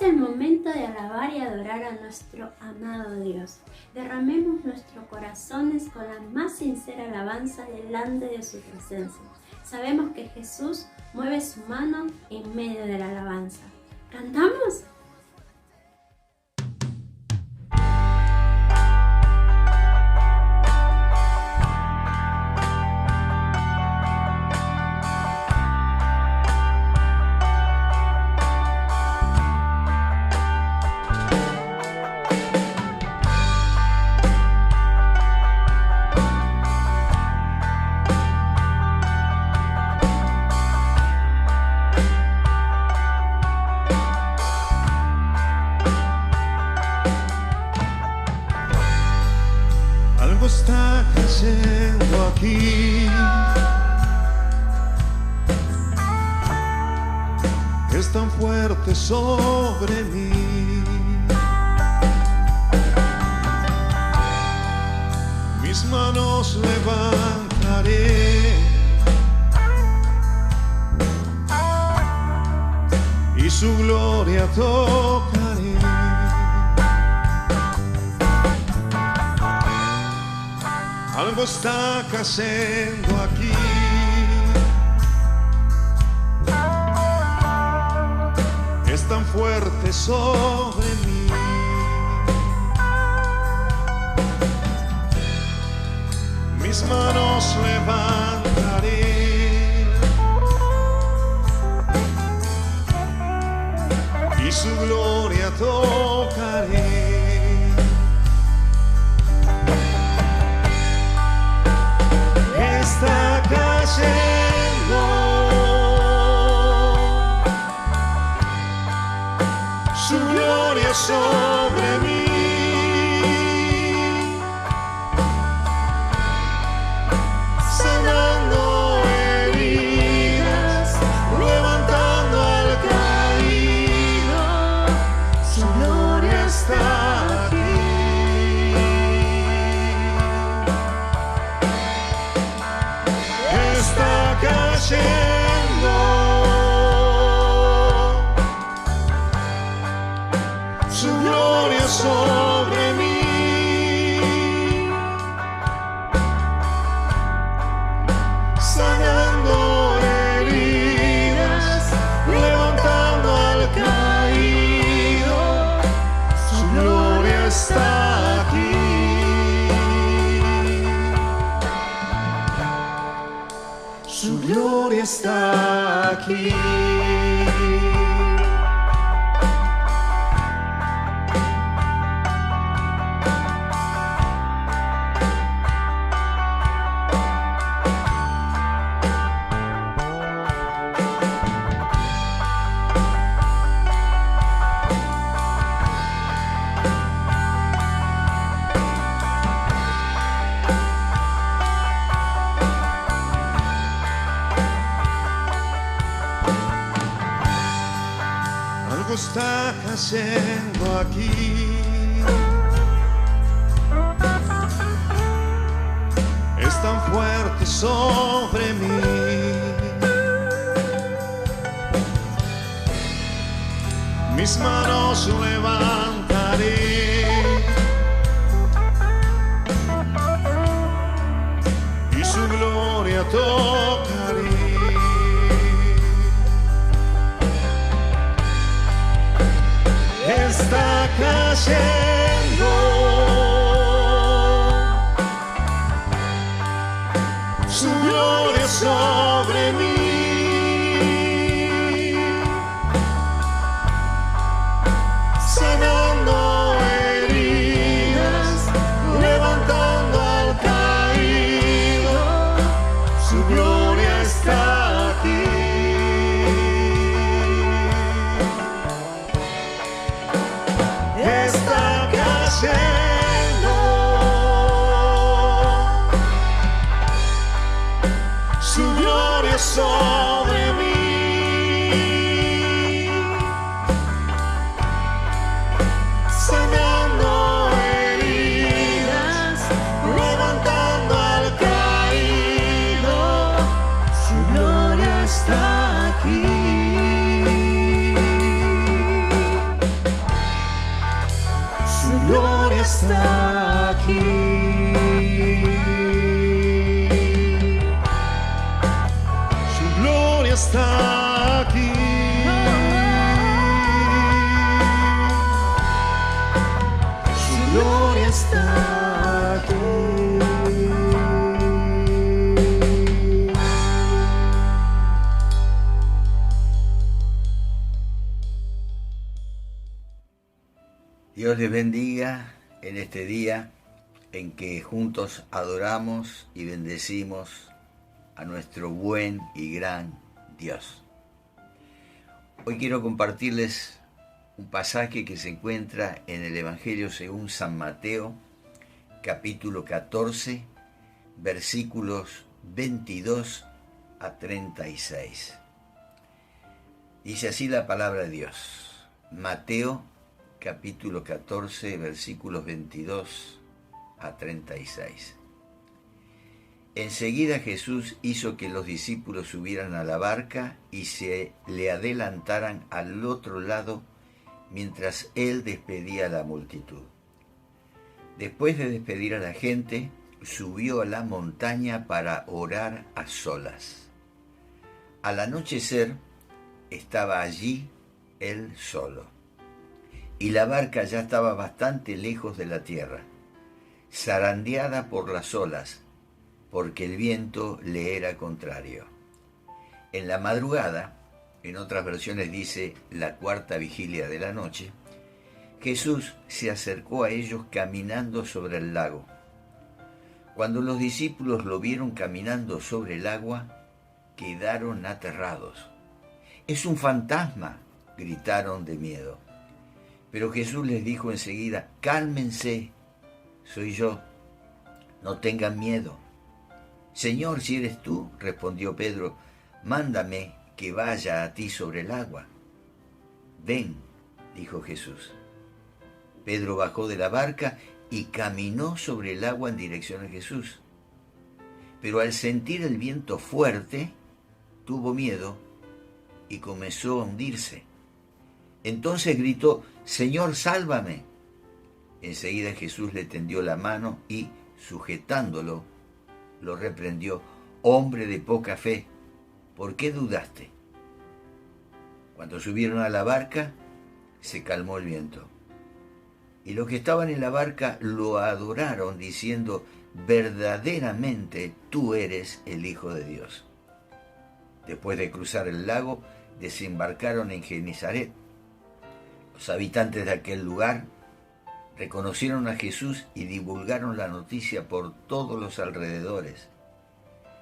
el momento de alabar y adorar a nuestro amado Dios. Derramemos nuestros corazones con la más sincera alabanza delante de su presencia. Sabemos que Jesús mueve su mano en medio de la alabanza. ¿Cantamos? Algo está cayendo aquí, es tan fuerte sobre mí. Mis manos levantaré y su gloria tocaré. Algo está cayendo aquí, es tan fuerte sobre mí. Mis manos levantaré y su gloria tocaré. Está cayendo su gloria sobre mí. Sanando heridas, levantando al caído, su gloria está aquí. Está cayendo su gloria sobre mí. Sanando heridas, levantando al caído, su gloria está aquí. Su gloria está aquí. Algo está cayendo aquí, es tan fuerte sobre mí. Mis manos levantaré y su gloria tocaré. Está cayendo su gloria sobre mí. Sanando heridas, levantando al caído, su gloria está aquí. Está cayendo su gloria sobre mí. Sanando heridas, levantando al caído, su gloria está aquí. está aquí. Su gloria está aquí. Su gloria está aquí. Dios les bendiga en este día en que juntos adoramos y bendecimos a nuestro buen y gran Dios. Hoy quiero compartirles un pasaje que se encuentra en el Evangelio según San Mateo, capítulo 14, versículos 22 a 36. Dice así la palabra de Dios. Mateo capítulo 14, versículos 22 a 36. Enseguida Jesús hizo que los discípulos subieran a la barca y se le adelantaran al otro lado mientras él despedía a la multitud. Después de despedir a la gente, subió a la montaña para orar a solas. Al anochecer estaba allí él solo. Y la barca ya estaba bastante lejos de la tierra, zarandeada por las olas, porque el viento le era contrario. En la madrugada, en otras versiones dice la cuarta vigilia de la noche, Jesús se acercó a ellos caminando sobre el lago. Cuando los discípulos lo vieron caminando sobre el agua, quedaron aterrados. «¡Es un fantasma!», gritaron de miedo. Pero Jesús les dijo enseguida, «Cálmense, soy yo, no tengan miedo». «Señor, si eres tú», respondió Pedro, «mándame que vaya a ti sobre el agua». «Ven», dijo Jesús. Pedro bajó de la barca y caminó sobre el agua en dirección a Jesús. Pero al sentir el viento fuerte, tuvo miedo y comenzó a hundirse. Entonces gritó, «Señor, sálvame». Enseguida Jesús le tendió la mano y, sujetándolo, lo reprendió, «Hombre de poca fe, ¿por qué dudaste?». Cuando subieron a la barca, se calmó el viento. Y los que estaban en la barca lo adoraron, diciendo, «Verdaderamente tú eres el Hijo de Dios». Después de cruzar el lago, desembarcaron en Genesaret. Los habitantes de aquel lugar reconocieron a Jesús y divulgaron la noticia por todos los alrededores.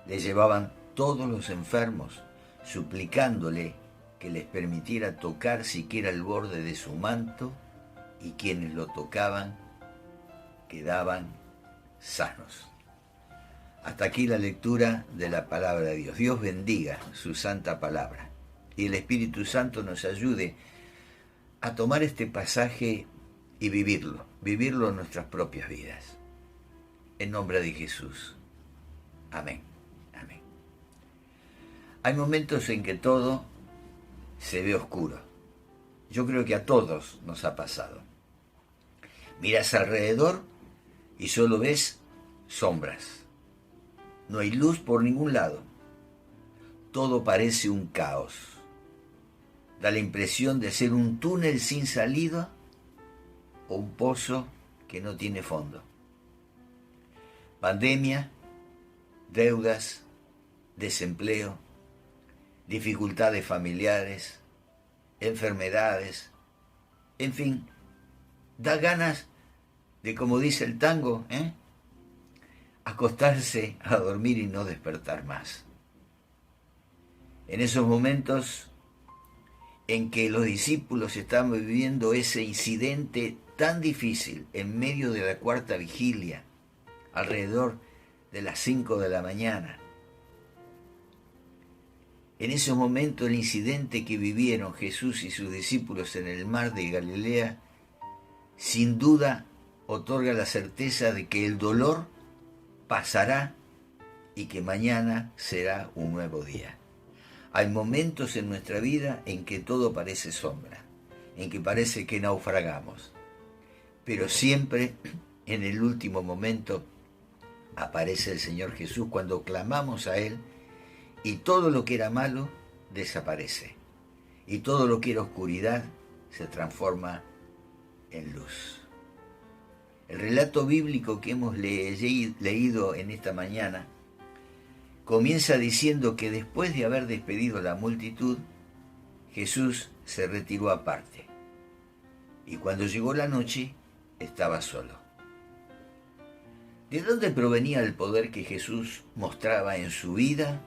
Le llevaban todos los enfermos, suplicándole que les permitiera tocar siquiera el borde de su manto, y quienes lo tocaban quedaban sanos. Hasta aquí la lectura de la palabra de Dios. Dios bendiga su santa palabra y el Espíritu Santo nos ayude a tomar este pasaje y vivirlo en nuestras propias vidas. En nombre de Jesús. Amén. Amén. Hay momentos en que todo se ve oscuro. Yo creo que a todos nos ha pasado. Miras alrededor y solo ves sombras. No hay luz por ningún lado. Todo parece un caos. Da la impresión de ser un túnel sin salida o un pozo que no tiene fondo. Pandemia, deudas, desempleo, dificultades familiares, enfermedades, en fin, da ganas de, como dice el tango, acostarse a dormir y no despertar más. En esos momentos en que los discípulos estaban viviendo ese incidente tan difícil en medio de la cuarta vigilia, alrededor de las 5 de la mañana. En ese momento el incidente que vivieron Jesús y sus discípulos en el mar de Galilea, sin duda otorga la certeza de que el dolor pasará y que mañana será un nuevo día. Hay momentos en nuestra vida en que todo parece sombra, en que parece que naufragamos. pero siempre en el último momento aparece el Señor Jesús cuando clamamos a Él y todo lo que era malo desaparece y todo lo que era oscuridad se transforma en luz. El relato bíblico que hemos leído en esta mañana comienza diciendo que después de haber despedido a la multitud, Jesús se retiró aparte y cuando llegó la noche estaba solo. ¿De dónde provenía el poder que Jesús mostraba en su vida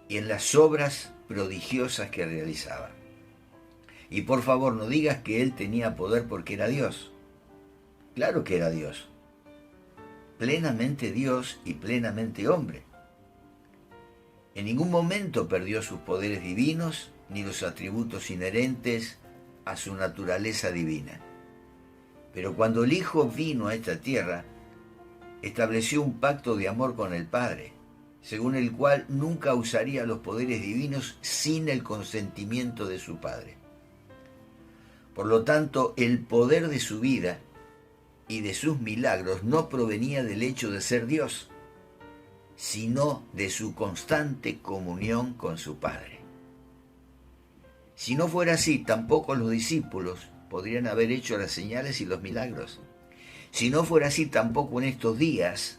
y en las obras prodigiosas que realizaba? Y por favor, no digas que Él tenía poder porque era Dios. Claro que era Dios. Plenamente Dios y plenamente hombre. En ningún momento perdió sus poderes divinos ni los atributos inherentes a su naturaleza divina. Pero cuando el Hijo vino a esta tierra, estableció un pacto de amor con el Padre, según el cual nunca usaría los poderes divinos sin el consentimiento de su Padre. Por lo tanto, el poder de su vida y de sus milagros no provenía del hecho de ser Dios, sino de su constante comunión con su Padre. Si no fuera así, tampoco los discípulos podrían haber hecho las señales y los milagros. Si no fuera así, tampoco en estos días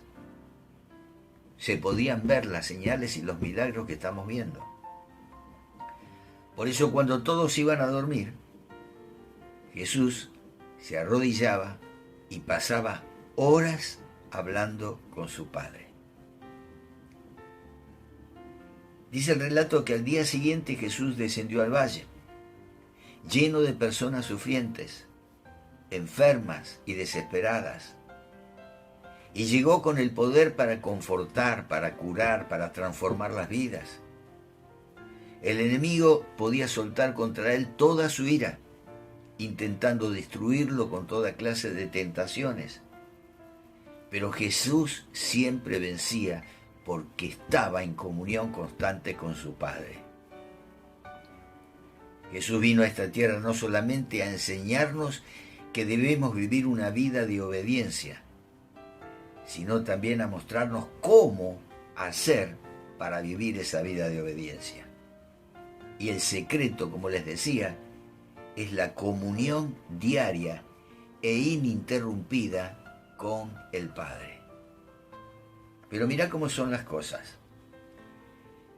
se podían ver las señales y los milagros que estamos viendo. Por eso cuando todos iban a dormir, Jesús se arrodillaba y pasaba horas hablando con su Padre. Dice el relato que al día siguiente Jesús descendió al valle, lleno de personas sufrientes, enfermas y desesperadas, y llegó con el poder para confortar, para curar, para transformar las vidas. El enemigo podía soltar contra él toda su ira, intentando destruirlo con toda clase de tentaciones. Pero Jesús siempre vencía porque estaba en comunión constante con su Padre. Jesús vino a esta tierra no solamente a enseñarnos que debemos vivir una vida de obediencia, sino también a mostrarnos cómo hacer para vivir esa vida de obediencia. Y el secreto, como les decía, es la comunión diaria e ininterrumpida con el Padre. Pero mirá cómo son las cosas.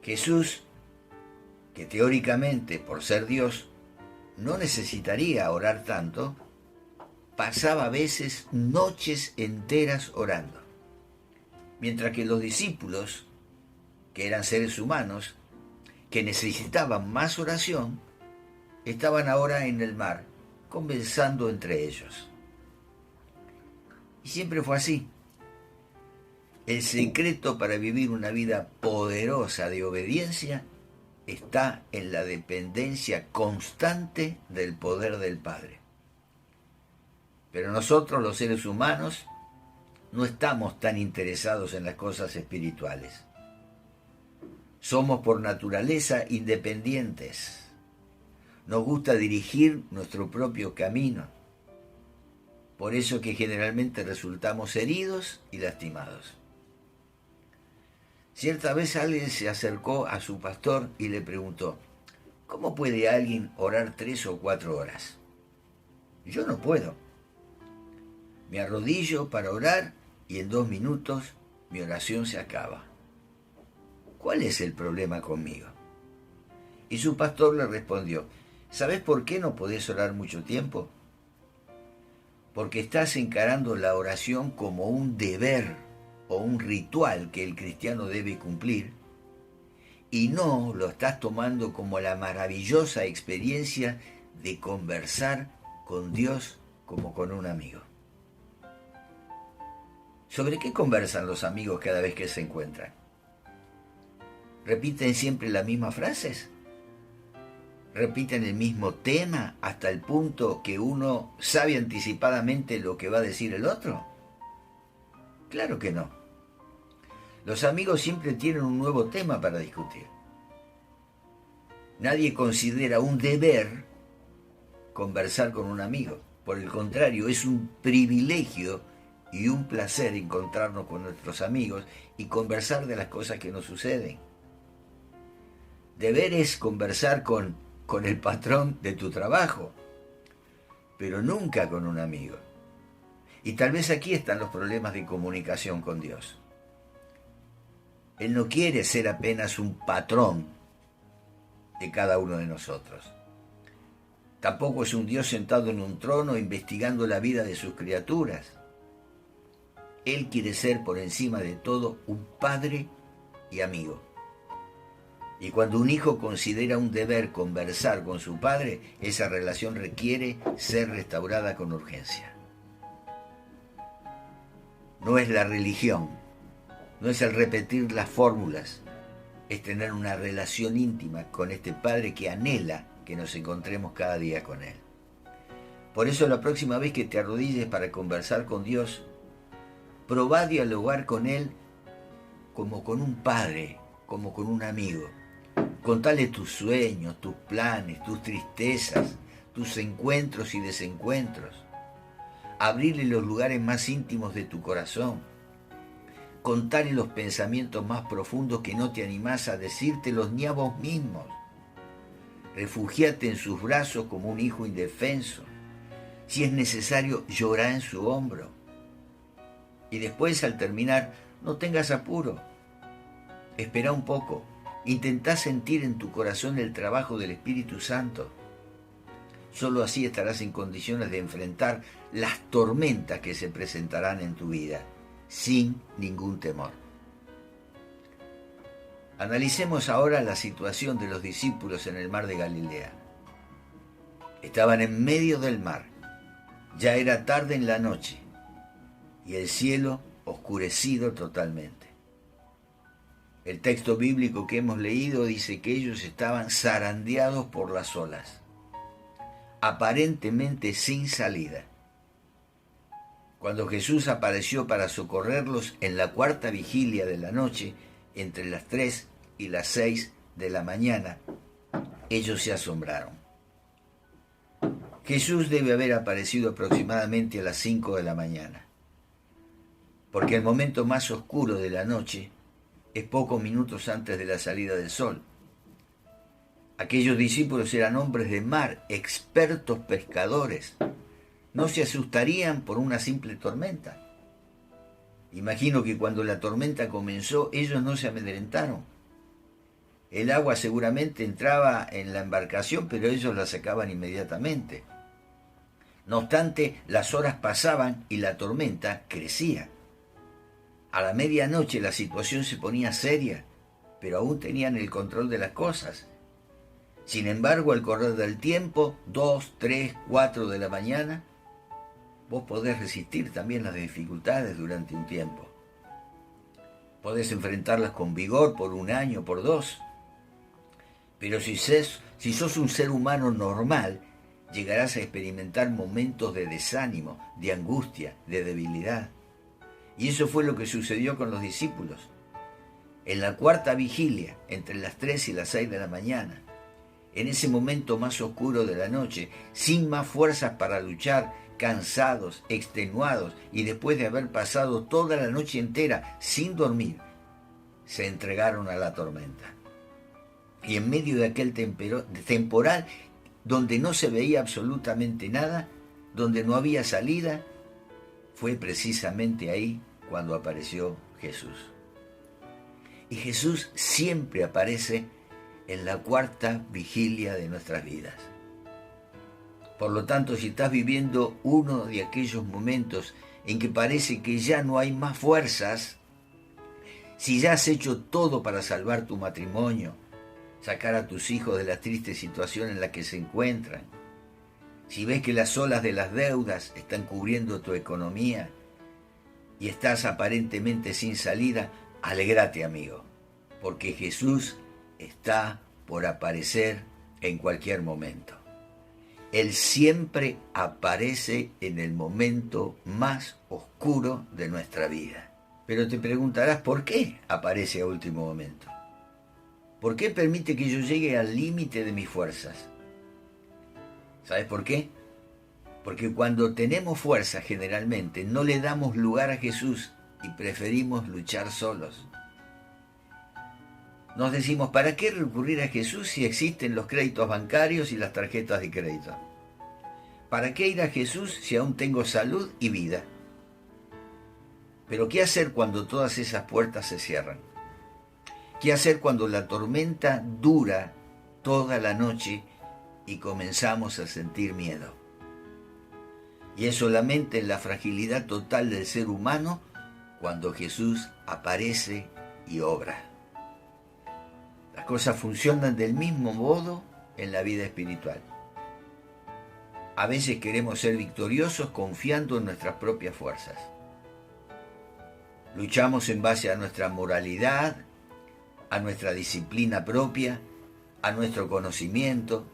Jesús, que teóricamente, por ser Dios, no necesitaría orar tanto, pasaba a veces noches enteras orando. Mientras que los discípulos, que eran seres humanos, que necesitaban más oración, estaban ahora en el mar, conversando entre ellos. Y siempre fue así. El secreto para vivir una vida poderosa de obediencia está en la dependencia constante del poder del Padre. Pero nosotros, los seres humanos, no estamos tan interesados en las cosas espirituales. Somos por naturaleza independientes. Nos gusta dirigir nuestro propio camino. Por eso que generalmente resultamos heridos y lastimados. Cierta vez alguien se acercó a su pastor y le preguntó: ¿cómo puede alguien orar 3 o 4 horas? Yo no puedo. Me arrodillo para orar y en 2 minutos mi oración se acaba. ¿Cuál es el problema conmigo? Y su pastor le respondió: ¿sabes por qué no podés orar mucho tiempo? Porque estás encarando la oración como un deber o un ritual que el cristiano debe cumplir y no lo estás tomando como la maravillosa experiencia de conversar con Dios como con un amigo. ¿Sobre qué conversan los amigos cada vez que se encuentran? ¿Repiten siempre las mismas frases? ¿Repiten el mismo tema hasta el punto que uno sabe anticipadamente lo que va a decir el otro? Claro que no. Los amigos siempre tienen un nuevo tema para discutir. Nadie considera un deber conversar con un amigo. Por el contrario, es un privilegio y un placer encontrarnos con nuestros amigos y conversar de las cosas que nos suceden. Deber es conversar con el patrón de tu trabajo, pero nunca con un amigo. Y tal vez aquí están los problemas de comunicación con Dios. Él no quiere ser apenas un patrón de cada uno de nosotros. Tampoco es un Dios sentado en un trono investigando la vida de sus criaturas. Él quiere ser por encima de todo un padre y amigo. Y cuando un hijo considera un deber conversar con su padre, esa relación requiere ser restaurada con urgencia. No es la religión, no es el repetir las fórmulas, es tener una relación íntima con este Padre que anhela que nos encontremos cada día con Él. Por eso la próxima vez que te arrodilles para conversar con Dios, probá dialogar con Él como con un padre, como con un amigo. Contale tus sueños, tus planes, tus tristezas, tus encuentros y desencuentros. Abrirle los lugares más íntimos de tu corazón. Contale los pensamientos más profundos que no te animás a decírtelos ni a vos mismos. Refugiate en sus brazos como un hijo indefenso. Si es necesario, llorá en su hombro. Y después, al terminar, no tengas apuro. Espera un poco. Intentá sentir en tu corazón el trabajo del Espíritu Santo. Solo así estarás en condiciones de enfrentar las tormentas que se presentarán en tu vida, sin ningún temor. Analicemos ahora la situación de los discípulos en el mar de Galilea. Estaban en medio del mar. Ya era tarde en la noche y el cielo oscurecido totalmente. El texto bíblico que hemos leído dice que ellos estaban zarandeados por las olas, aparentemente sin salida. Cuando Jesús apareció para socorrerlos en la cuarta vigilia de la noche, entre las 3 y las 6 de la mañana, ellos se asombraron. Jesús debe haber aparecido aproximadamente a las 5 de la mañana, porque el momento más oscuro de la noche es pocos minutos antes de la salida del sol. Aquellos discípulos eran hombres de mar, expertos pescadores. No se asustarían por una simple tormenta. Imagino que cuando la tormenta comenzó, ellos no se amedrentaron. El agua seguramente entraba en la embarcación, pero ellos la sacaban inmediatamente. No obstante, las horas pasaban y la tormenta crecía. A la medianoche la situación se ponía seria, pero aún tenían el control de las cosas. Sin embargo, al correr del tiempo, 2, 3, 4 de la mañana, vos podés resistir también las dificultades durante un tiempo. Podés enfrentarlas con vigor por 1 año, por 2. Pero si sos un ser humano normal, llegarás a experimentar momentos de desánimo, de angustia, de debilidad. Y eso fue lo que sucedió con los discípulos. En la cuarta vigilia, entre las 3 y las 6 de la mañana, en ese momento más oscuro de la noche, sin más fuerzas para luchar, cansados, extenuados, y después de haber pasado toda la noche entera sin dormir, se entregaron a la tormenta. Y en medio de aquel temporal, donde no se veía absolutamente nada, donde no había salida, fue precisamente ahí cuando apareció Jesús. Y Jesús siempre aparece en la cuarta vigilia de nuestras vidas. Por lo tanto, si estás viviendo uno de aquellos momentos en que parece que ya no hay más fuerzas, si ya has hecho todo para salvar tu matrimonio, sacar a tus hijos de la triste situación en la que se encuentran, si ves que las olas de las deudas están cubriendo tu economía y estás aparentemente sin salida, alégrate, amigo, porque Jesús está por aparecer en cualquier momento. Él siempre aparece en el momento más oscuro de nuestra vida. Pero te preguntarás, ¿por qué aparece a último momento? ¿Por qué permite que yo llegue al límite de mis fuerzas? ¿Sabes por qué? Porque cuando tenemos fuerza generalmente no le damos lugar a Jesús y preferimos luchar solos. Nos decimos, ¿para qué recurrir a Jesús si existen los créditos bancarios y las tarjetas de crédito? ¿Para qué ir a Jesús si aún tengo salud y vida? Pero ¿qué hacer cuando todas esas puertas se cierran? ¿Qué hacer cuando la tormenta dura toda la noche y comenzamos a sentir miedo? Y es solamente en la fragilidad total del ser humano cuando Jesús aparece y obra. Las cosas funcionan del mismo modo en la vida espiritual. A veces queremos ser victoriosos confiando en nuestras propias fuerzas. Luchamos en base a nuestra moralidad, a nuestra disciplina propia, a nuestro conocimiento.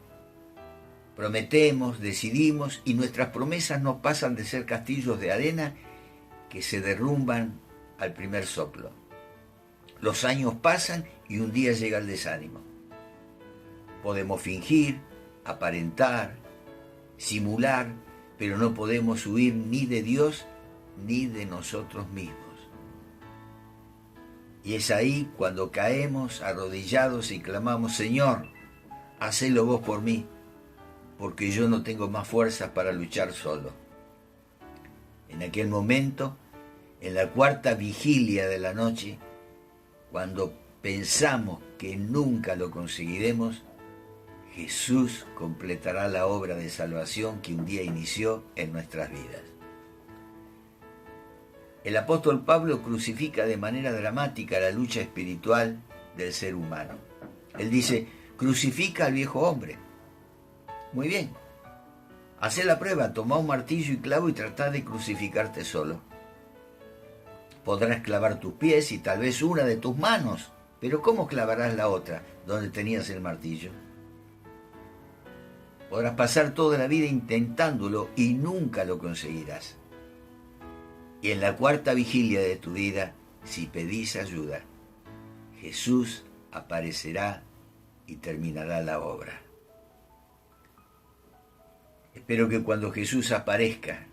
Prometemos, decidimos y nuestras promesas no pasan de ser castillos de arena que se derrumban al primer soplo. Los años pasan y un día llega el desánimo. Podemos fingir, aparentar, simular, pero no podemos huir ni de Dios ni de nosotros mismos. Y es ahí cuando caemos arrodillados y clamamos, Señor, hacelo vos por mí, porque yo no tengo más fuerzas para luchar solo. En aquel momento, en la cuarta vigilia de la noche, cuando pensamos que nunca lo conseguiremos, Jesús completará la obra de salvación que un día inició en nuestras vidas. El apóstol Pablo crucifica de manera dramática la lucha espiritual del ser humano. Él dice, crucifica al viejo hombre. Muy bien, hacé la prueba, toma un martillo y clavo y trata de crucificarte solo. Podrás clavar tus pies y tal vez una de tus manos, pero ¿cómo clavarás la otra donde tenías el martillo? Podrás pasar toda la vida intentándolo y nunca lo conseguirás. Y en la cuarta vigilia de tu vida, si pedís ayuda, Jesús aparecerá y terminará la obra. Espero que cuando Jesús aparezca,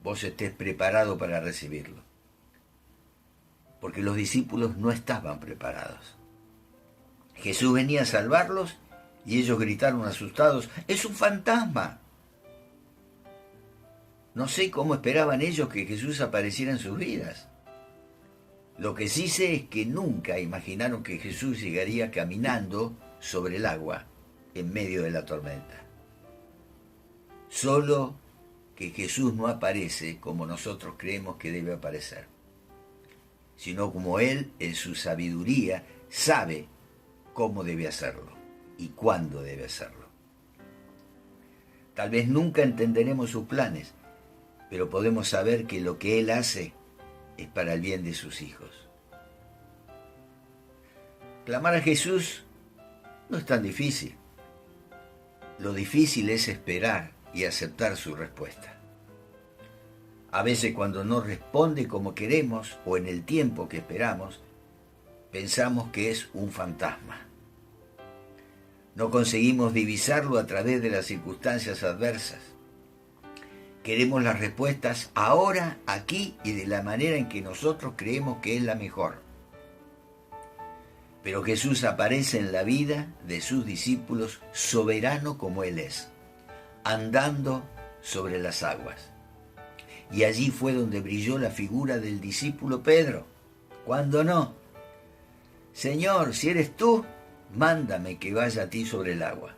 vos estés preparado para recibirlo. Porque los discípulos no estaban preparados. Jesús venía a salvarlos y ellos gritaron asustados, ¡es un fantasma! No sé cómo esperaban ellos que Jesús apareciera en sus vidas. Lo que sí sé es que nunca imaginaron que Jesús llegaría caminando sobre el agua en medio de la tormenta. Solo que Jesús no aparece como nosotros creemos que debe aparecer, sino como Él, en su sabiduría, sabe cómo debe hacerlo y cuándo debe hacerlo. Tal vez nunca entenderemos sus planes, pero podemos saber que lo que Él hace es para el bien de sus hijos. Clamar a Jesús no es tan difícil. Lo difícil es esperar y aceptar su respuesta. A veces cuando no responde como queremos o en el tiempo que esperamos, pensamos que es un fantasma. No conseguimos divisarlo a través de las circunstancias adversas. Queremos las respuestas ahora, aquí y de la manera en que nosotros creemos que es la mejor. Pero Jesús aparece en la vida de sus discípulos soberano como Él es, andando sobre las aguas. Y allí fue donde brilló la figura del discípulo Pedro. ¿Cuándo no? Señor, si eres tú, mándame que vaya a ti sobre el agua.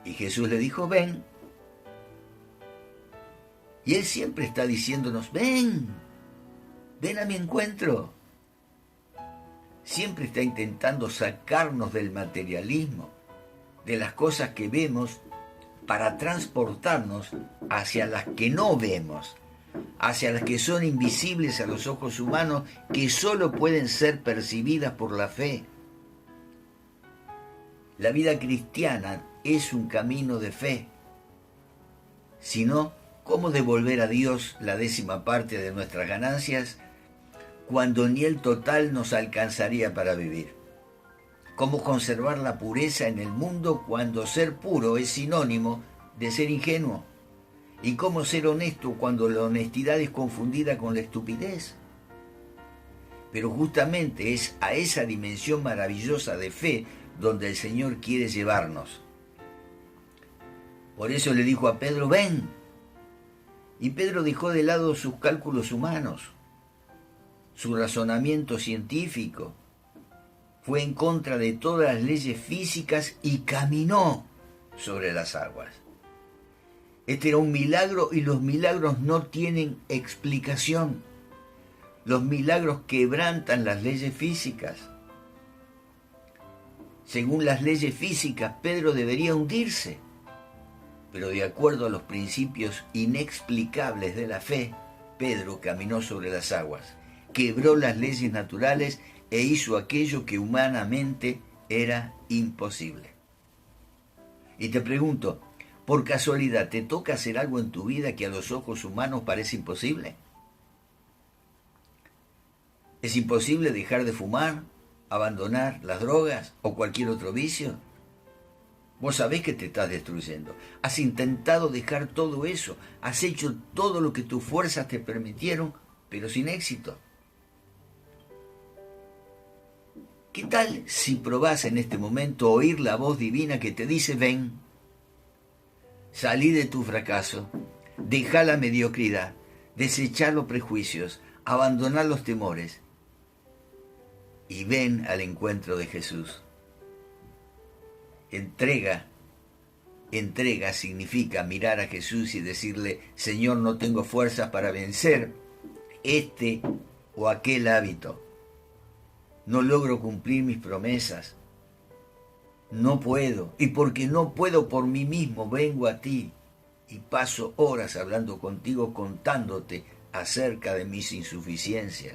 Y Jesús le dijo, ven. Y Él siempre está diciéndonos, ven a mi encuentro. Siempre está intentando sacarnos del materialismo, de las cosas que vemos, para transportarnos hacia las que no vemos, hacia las que son invisibles a los ojos humanos, que solo pueden ser percibidas por la fe. La vida cristiana es un camino de fe. Si no, ¿cómo devolver a Dios la 10ª parte de nuestras ganancias cuando ni el total nos alcanzaría para vivir? ¿Cómo conservar la pureza en el mundo cuando ser puro es sinónimo de ser ingenuo. ¿Y cómo ser honesto cuando la honestidad es confundida con la estupidez? Pero justamente es a esa dimensión maravillosa de fe donde el Señor quiere llevarnos. Por eso le dijo a Pedro, ven. Y Pedro dejó de lado sus cálculos humanos, su razonamiento científico, fue en contra de todas las leyes físicas y caminó sobre las aguas. Este era un milagro y los milagros no tienen explicación. Los milagros quebrantan las leyes físicas. Según las leyes físicas, Pedro debería hundirse, pero de acuerdo a los principios inexplicables de la fe, Pedro caminó sobre las aguas, quebró las leyes naturales e hizo aquello que humanamente era imposible. Y te pregunto, ¿por casualidad te toca hacer algo en tu vida que a los ojos humanos parece imposible? ¿Es imposible dejar de fumar, abandonar las drogas o cualquier otro vicio? Vos sabés que te estás destruyendo. Has intentado dejar todo eso. Has hecho todo lo que tus fuerzas te permitieron, pero sin éxito. ¿Qué tal si probás en este momento oír la voz divina que te dice, ven, salí de tu fracaso, deja la mediocridad, desechá los prejuicios, abandoná los temores y ven al encuentro de Jesús? Entrega significa mirar a Jesús y decirle, Señor, no tengo fuerzas para vencer este o aquel hábito. No logro cumplir mis promesas. No puedo. Y porque no puedo por mí mismo, vengo a ti y paso horas hablando contigo, contándote acerca de mis insuficiencias.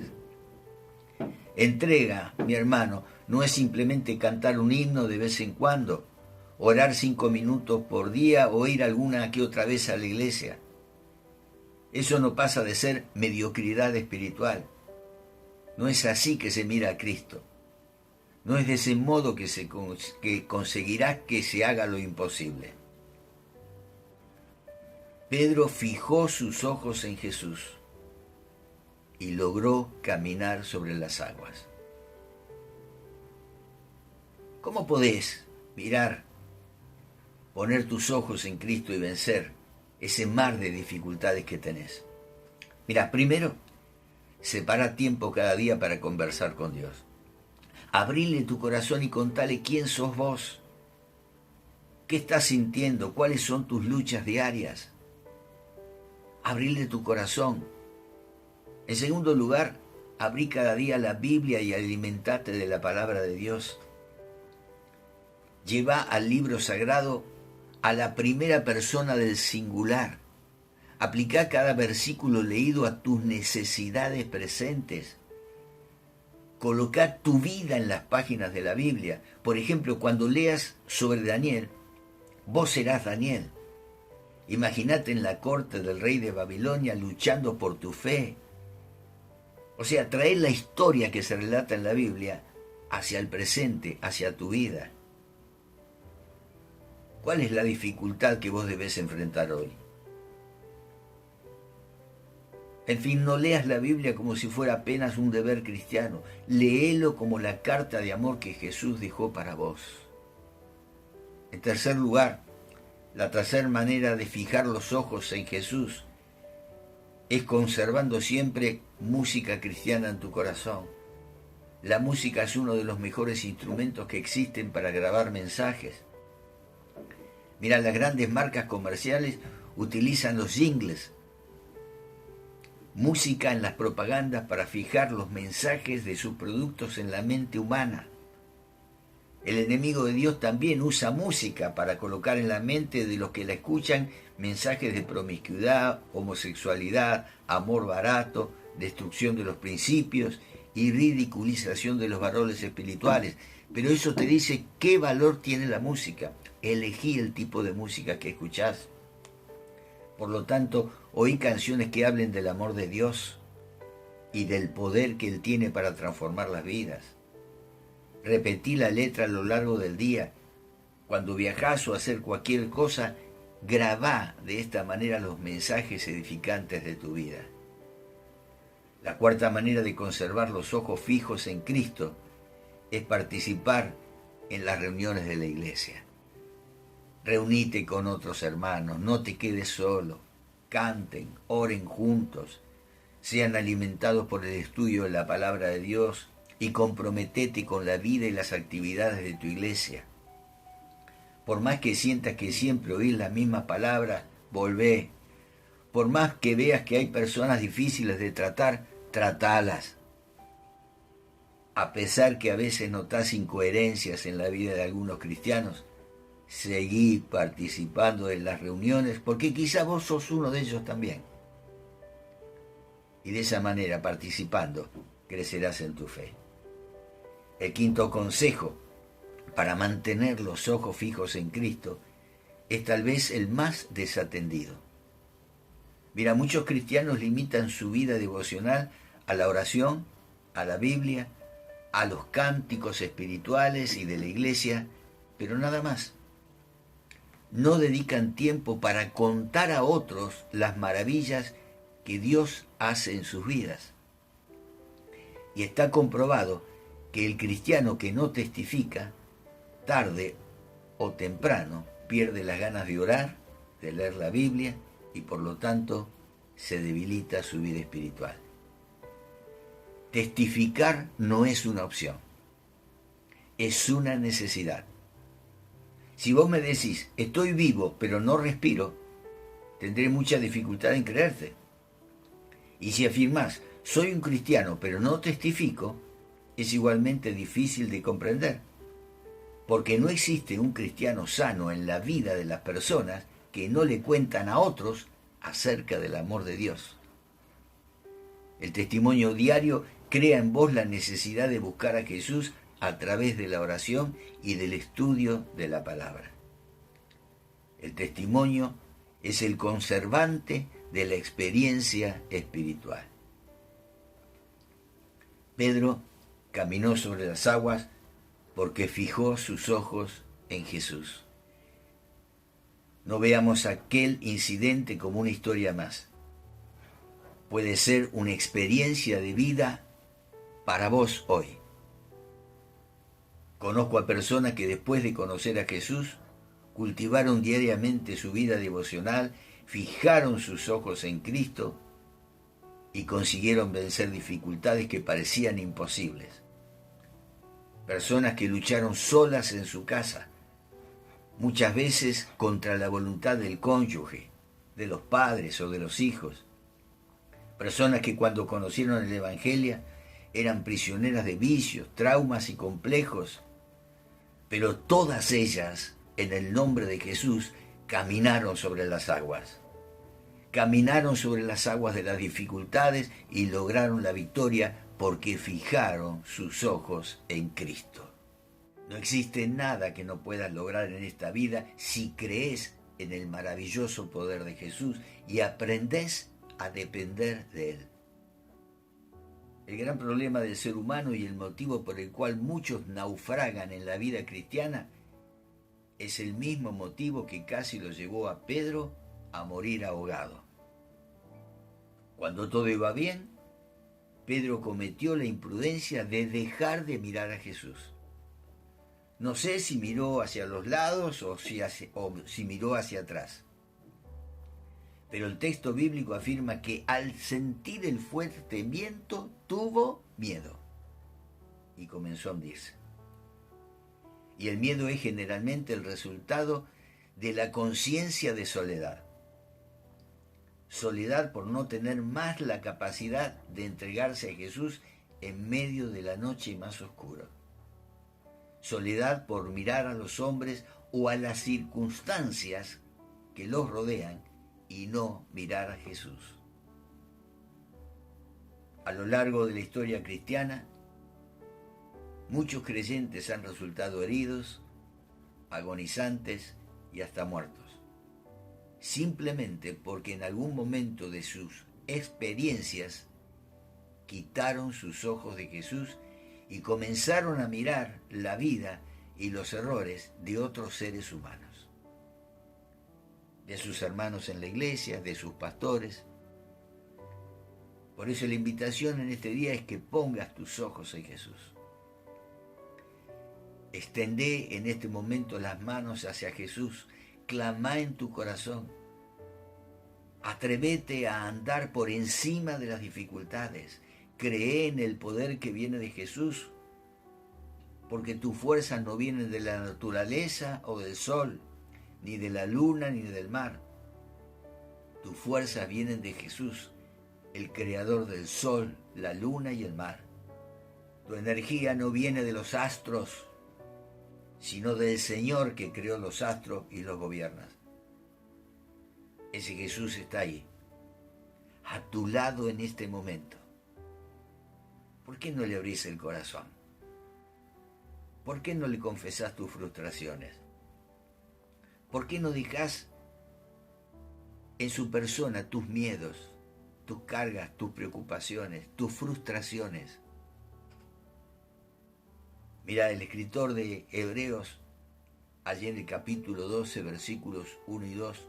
Entrega, mi hermano, no es simplemente cantar un himno de vez en cuando, orar 5 minutos por día o ir alguna que otra vez a la iglesia. Eso no pasa de ser mediocridad espiritual. No es así que se mira a Cristo. No es de ese modo que conseguirás que se haga lo imposible. Pedro fijó sus ojos en Jesús y logró caminar sobre las aguas. ¿Cómo podés mirar, poner tus ojos en Cristo y vencer ese mar de dificultades que tenés? Mirá, primero, separa tiempo cada día para conversar con Dios. Abrile tu corazón y contale quién sos vos. ¿Qué estás sintiendo? ¿Cuáles son tus luchas diarias? Abrile tu corazón. En segundo lugar, abrí cada día la Biblia y alimentate de la palabra de Dios. Lleva al libro sagrado a la primera persona del singular. Aplica cada versículo leído a tus necesidades presentes. Coloca tu vida en las páginas de la Biblia. Por ejemplo, cuando leas sobre Daniel, vos serás Daniel. Imagínate en la corte del rey de Babilonia luchando por tu fe. O sea, traer la historia que se relata en la Biblia hacia el presente, hacia tu vida. ¿Cuál es la dificultad que vos debés enfrentar hoy? En fin, no leas la Biblia como si fuera apenas un deber cristiano. Léelo como la carta de amor que Jesús dejó para vos. En tercer lugar, la tercera manera de fijar los ojos en Jesús es conservando siempre música cristiana en tu corazón. La música es uno de los mejores instrumentos que existen para grabar mensajes. Mira, las grandes marcas comerciales utilizan los jingles, música en las propagandas para fijar los mensajes de sus productos en la mente humana. El enemigo de Dios también usa música para colocar en la mente de los que la escuchan mensajes de promiscuidad, homosexualidad, amor barato, destrucción de los principios y ridiculización de los valores espirituales. Pero eso te dice qué valor tiene la música. Elegí el tipo de música que escuchás. Por lo tanto, oí canciones que hablen del amor de Dios y del poder que Él tiene para transformar las vidas. Repetí la letra a lo largo del día. Cuando viajás o hacer cualquier cosa, Grabá de esta manera los mensajes edificantes de tu vida. La cuarta manera de conservar los ojos fijos en Cristo es participar en las reuniones de la iglesia. Reunite con otros hermanos, no te quedes solo, canten, oren juntos, sean alimentados por el estudio de la palabra de Dios y comprometete con la vida y las actividades de tu iglesia. Por más que sientas que siempre oís la misma palabra, volvé. Por más que veas que hay personas difíciles de tratar, tratalas. A pesar que a veces notás incoherencias en la vida de algunos cristianos, seguí participando en las reuniones porque quizá vos sos uno de ellos también. Y de esa manera, participando, crecerás en tu fe. El quinto consejo para mantener los ojos fijos en Cristo es tal vez el más desatendido. Mira, muchos cristianos limitan su vida devocional a la oración, a la Biblia, a los cánticos espirituales y de la iglesia, pero nada más. No dedican tiempo para contar a otros las maravillas que Dios hace en sus vidas. Y está comprobado que el cristiano que no testifica, tarde o temprano, pierde las ganas de orar, de leer la Biblia y por lo tanto se debilita su vida espiritual. Testificar no es una opción, es una necesidad. Si vos me decís, estoy vivo pero no respiro, tendré mucha dificultad en creerte. Y si afirmás, soy un cristiano pero no testifico, es igualmente difícil de comprender. Porque no existe un cristiano sano en la vida de las personas que no le cuentan a otros acerca del amor de Dios. El testimonio diario crea en vos la necesidad de buscar a Jesús a través de la oración y del estudio de la palabra. El testimonio es el conservante de la experiencia espiritual. Pedro caminó sobre las aguas porque fijó sus ojos en Jesús. No veamos aquel incidente como una historia más. Puede ser una experiencia de vida para vos hoy. Conozco a personas que después de conocer a Jesús, cultivaron diariamente su vida devocional, fijaron sus ojos en Cristo y consiguieron vencer dificultades que parecían imposibles. Personas que lucharon solas en su casa, muchas veces contra la voluntad del cónyuge, de los padres o de los hijos. Personas que cuando conocieron el Evangelio eran prisioneras de vicios, traumas y complejos, pero todas ellas, en el nombre de Jesús, caminaron sobre las aguas. Caminaron sobre las aguas de las dificultades y lograron la victoria porque fijaron sus ojos en Cristo. No existe nada que no puedas lograr en esta vida si crees en el maravilloso poder de Jesús y aprendés a depender de Él. El gran problema del ser humano y el motivo por el cual muchos naufragan en la vida cristiana es el mismo motivo que casi lo llevó a Pedro a morir ahogado. Cuando todo iba bien, Pedro cometió la imprudencia de dejar de mirar a Jesús. No sé si miró hacia los lados o si miró hacia atrás. Pero el texto bíblico afirma que al sentir el fuerte viento tuvo miedo y comenzó a hundirse. Y el miedo es generalmente el resultado de la conciencia de soledad. Soledad por no tener más la capacidad de entregarse a Jesús en medio de la noche más oscura. Soledad por mirar a los hombres o a las circunstancias que los rodean y no mirar a Jesús. A lo largo de la historia cristiana, muchos creyentes han resultado heridos, agonizantes y hasta muertos, simplemente porque en algún momento de sus experiencias quitaron sus ojos de Jesús y comenzaron a mirar la vida y los errores de otros seres humanos. de sus hermanos en la iglesia, de sus pastores. Por eso la invitación en este día es que pongas tus ojos en Jesús. Extendé en este momento las manos hacia Jesús, clamá en tu corazón. Atrévete a andar por encima de las dificultades. Cree en el poder que viene de Jesús, porque tus fuerzas no vienen de la naturaleza o del sol, ni de la luna, ni del mar. Tus fuerzas vienen de Jesús, el creador del sol, la luna y el mar. Tu energía no viene de los astros, sino del Señor que creó los astros y los gobierna. Ese Jesús está ahí, a tu lado en este momento. ¿Por qué no le abrís el corazón? ¿Por qué no le confesás tus frustraciones? ¿Por qué no dejás en su persona tus miedos, tus cargas, tus preocupaciones, tus frustraciones? Mira, el escritor de Hebreos, allí en el capítulo 12, versículos 1 y 2,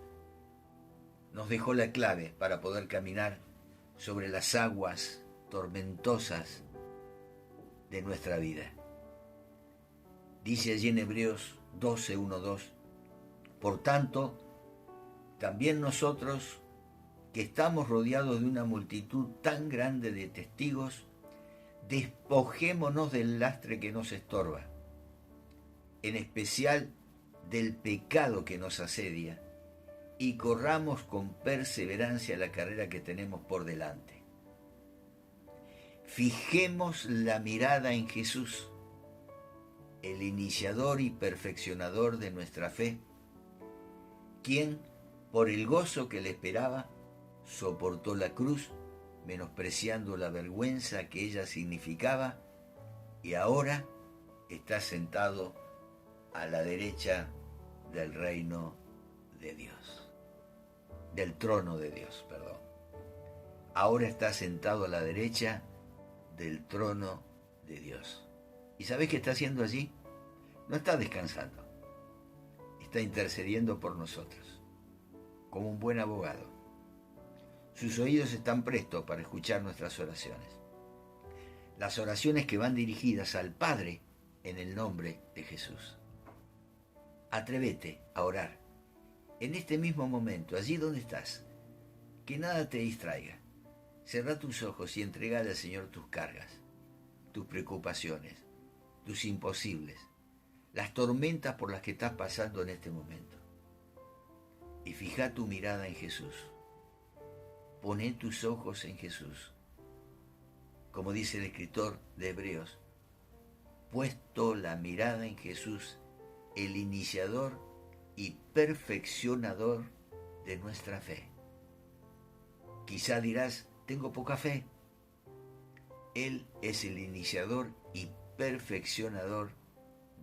nos dejó la clave para poder caminar sobre las aguas tormentosas de nuestra vida. Dice allí en Hebreos 12, 1, 2, por tanto, también nosotros, que estamos rodeados de una multitud tan grande de testigos, despojémonos del lastre que nos estorba, en especial del pecado que nos asedia, y corramos con perseverancia la carrera que tenemos por delante. Fijemos la mirada en Jesús, el iniciador y perfeccionador de nuestra fe, quien, por el gozo que le esperaba, soportó la cruz, menospreciando la vergüenza que ella significaba, y ahora está sentado a la derecha del reino de Dios, del trono de Dios, perdón. Ahora está sentado a la derecha del trono de Dios. ¿Y sabés qué está haciendo allí? No está descansando, está intercediendo por nosotros, como un buen abogado. Sus oídos están prestos para escuchar nuestras oraciones. Las oraciones que van dirigidas al Padre en el nombre de Jesús. Atrévete a orar en este mismo momento, allí donde estás. Que nada te distraiga. Cerrá tus ojos y entregale al Señor tus cargas, tus preocupaciones, tus imposibles, las tormentas por las que estás pasando en este momento. Y fija tu mirada en Jesús. Poné tus ojos en Jesús. Como dice el escritor de Hebreos, puesto la mirada en Jesús, el iniciador y perfeccionador de nuestra fe. Quizá dirás, tengo poca fe. Él es el iniciador y perfeccionador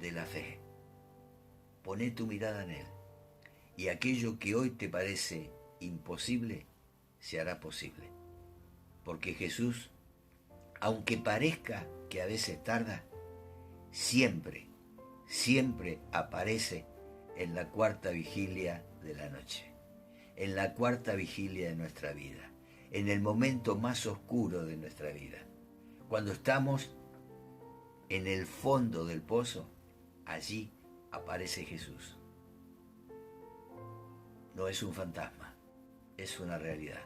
de la fe. Poné tu mirada en Él, y aquello que hoy te parece imposible, se hará posible. Porque Jesús, aunque parezca que a veces tarda, siempre aparece en la cuarta vigilia de la noche, en la cuarta vigilia de nuestra vida, en el momento más oscuro de nuestra vida. Cuando estamos en el fondo del pozo, allí aparece Jesús. No es un fantasma, es una realidad.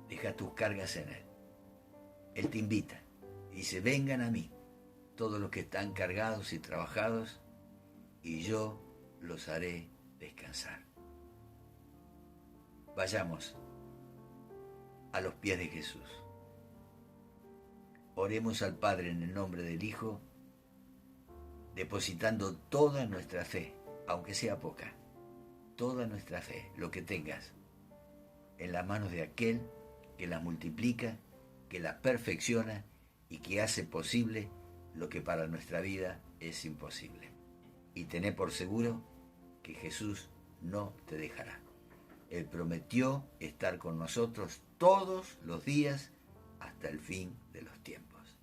Deja tus cargas en Él. Él te invita y dice, vengan a mí todos los que están cargados y trabajados, y yo los haré descansar. Vayamos a los pies de Jesús. Oremos al Padre en el nombre del Hijo, depositando toda nuestra fe, aunque sea poca, toda nuestra fe, lo que tengas, en las manos de aquel que las multiplica, que las perfecciona y que hace posible lo que para nuestra vida es imposible. Y tené por seguro que Jesús no te dejará. Él prometió estar con nosotros todos los días hasta el fin de los tiempos.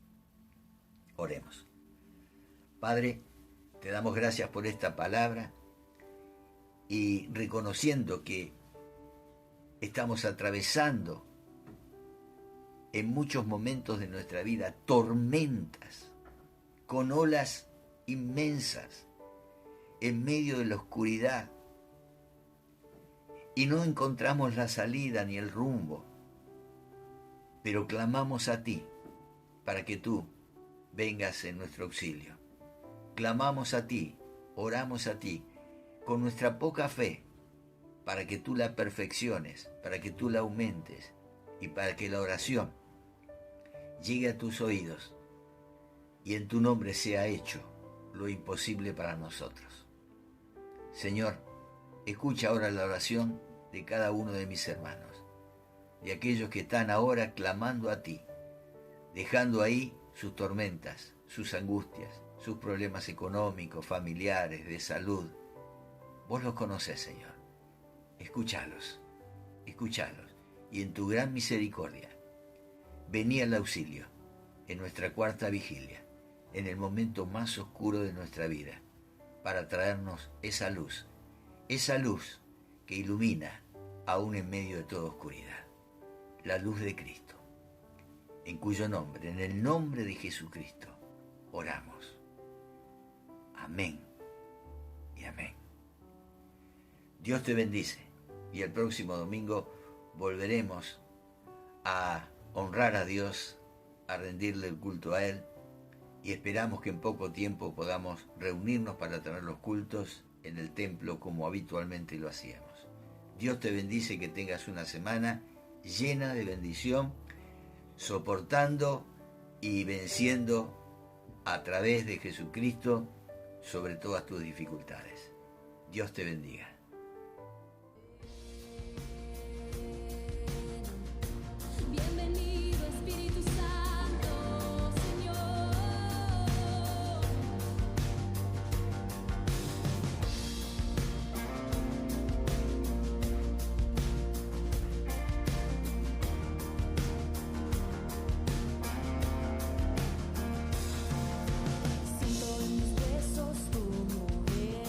Oremos. Padre, te damos gracias por esta palabra y reconociendo que estamos atravesando en muchos momentos de nuestra vida tormentas con olas inmensas en medio de la oscuridad y no encontramos la salida ni el rumbo, pero clamamos a ti para que tú vengas en nuestro auxilio. Clamamos a ti, oramos a ti con nuestra poca fe para que tú la perfecciones, para que tú la aumentes y para que la oración llegue a tus oídos y en tu nombre sea hecho lo imposible para nosotros. Señor, escucha ahora la oración de cada uno de mis hermanos, de aquellos que están ahora clamando a ti, dejando ahí sus tormentas, sus angustias, sus problemas económicos, familiares, de salud. Vos los conocés, Señor. Escúchalos, escúchalos, y en tu gran misericordia, vení al auxilio en nuestra cuarta vigilia, en el momento más oscuro de nuestra vida, para traernos esa luz que ilumina aún en medio de toda oscuridad, la luz de Cristo, en cuyo nombre, en el nombre de Jesucristo, oramos. Amén y amén. Dios te bendice y el próximo domingo volveremos a honrar a Dios, a rendirle el culto a Él y esperamos que en poco tiempo podamos reunirnos para tener los cultos en el templo como habitualmente lo hacíamos. Dios te bendice, que tengas una semana llena de bendición, soportando y venciendo a través de Jesucristo sobre todas tus dificultades. Dios te bendiga. Bienvenido Espíritu Santo, Señor. Siento en mis huesos tu mover.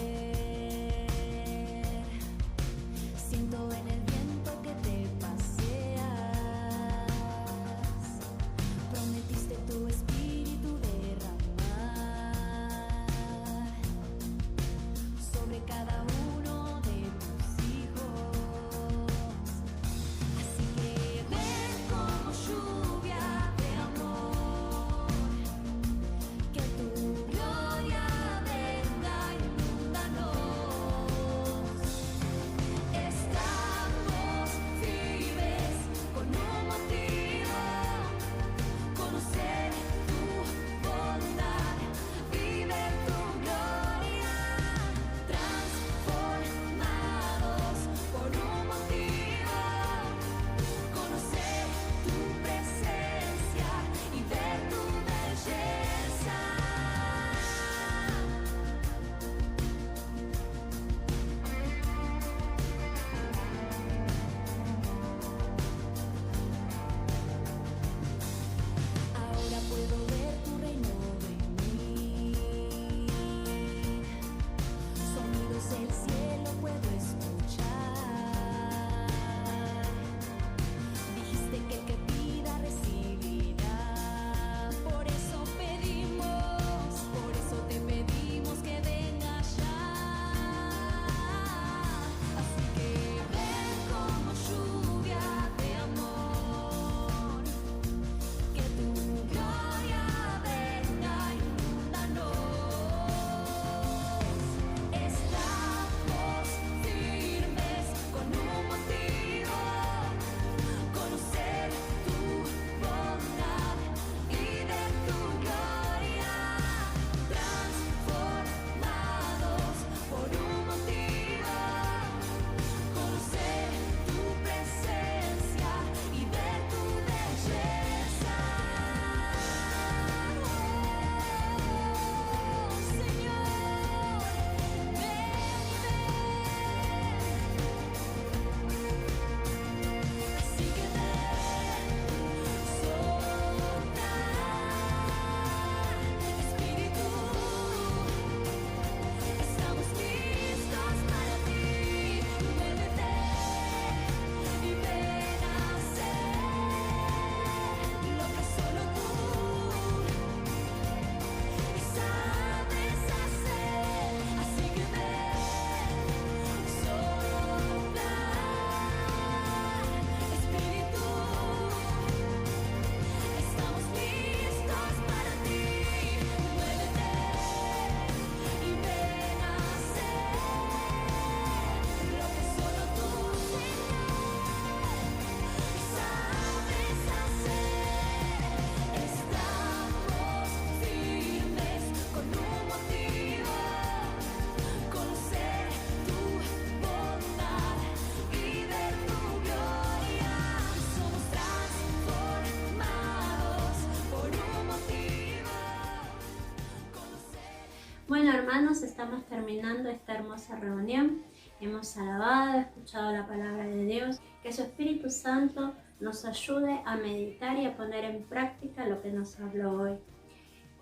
hermanos, estamos terminando esta hermosa reunión. Hemos alabado, escuchado la palabra de Dios. Que su Espíritu Santo nos ayude a meditar y a poner en práctica lo que nos habló hoy.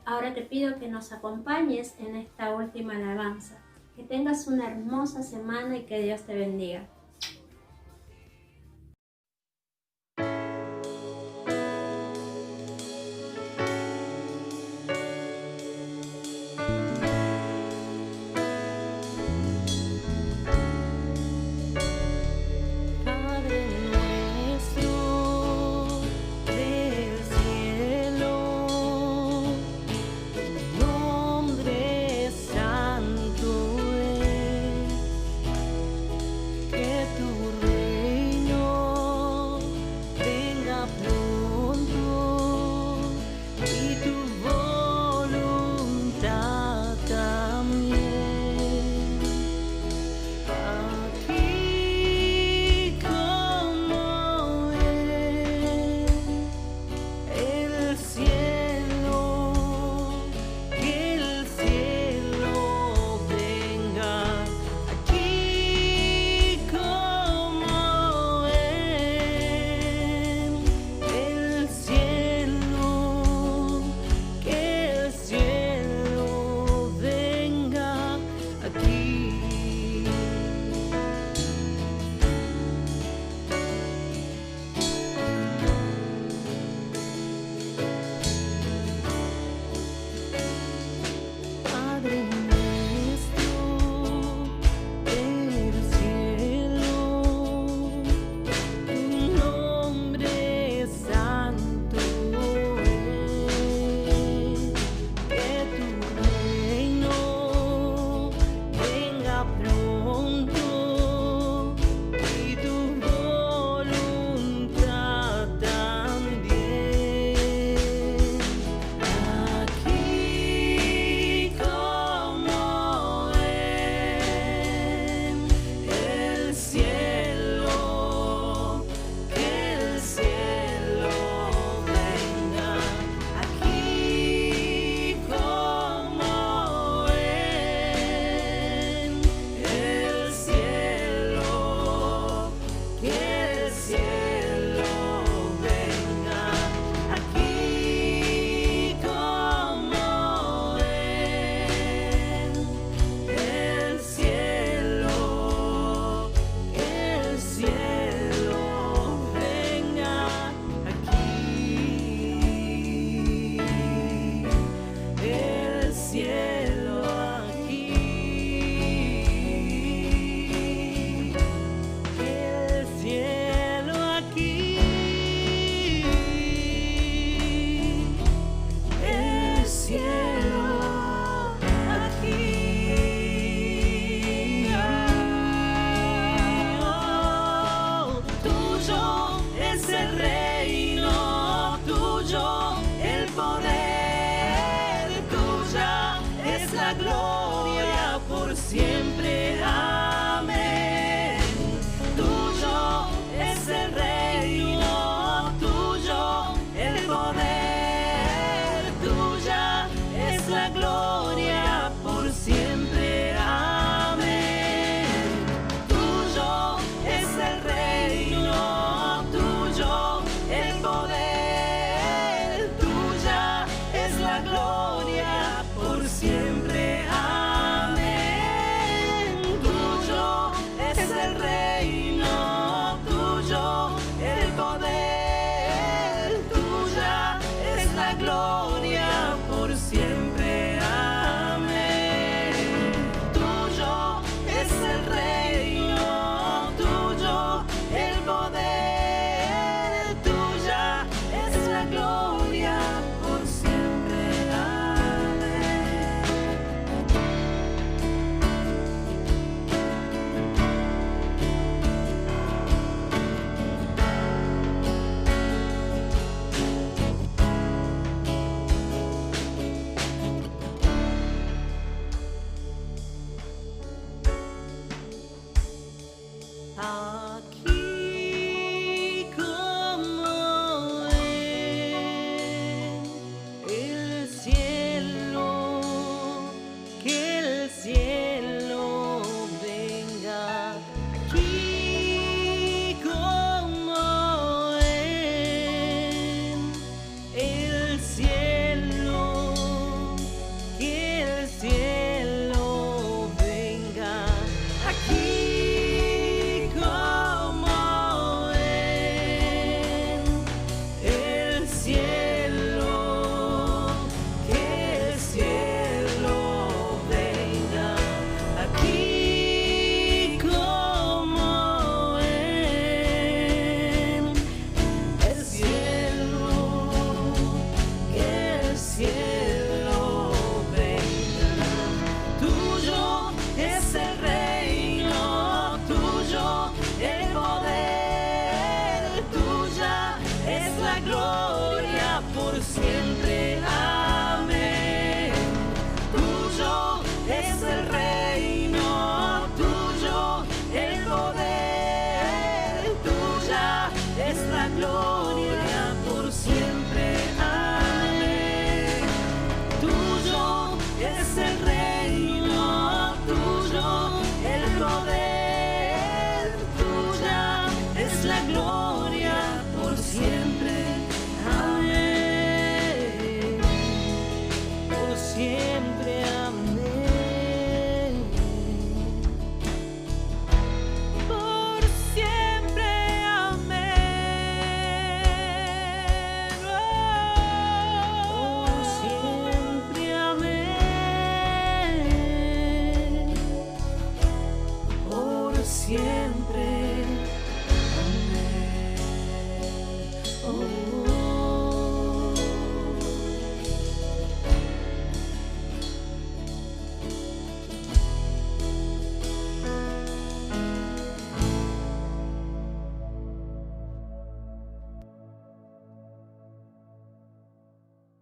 Ahora te pido que nos acompañes en esta última alabanza. Que tengas una hermosa semana y que Dios te bendiga. Que siempre. Amén. Tuyo es el reino, tuyo el poder, tuya es la gloria.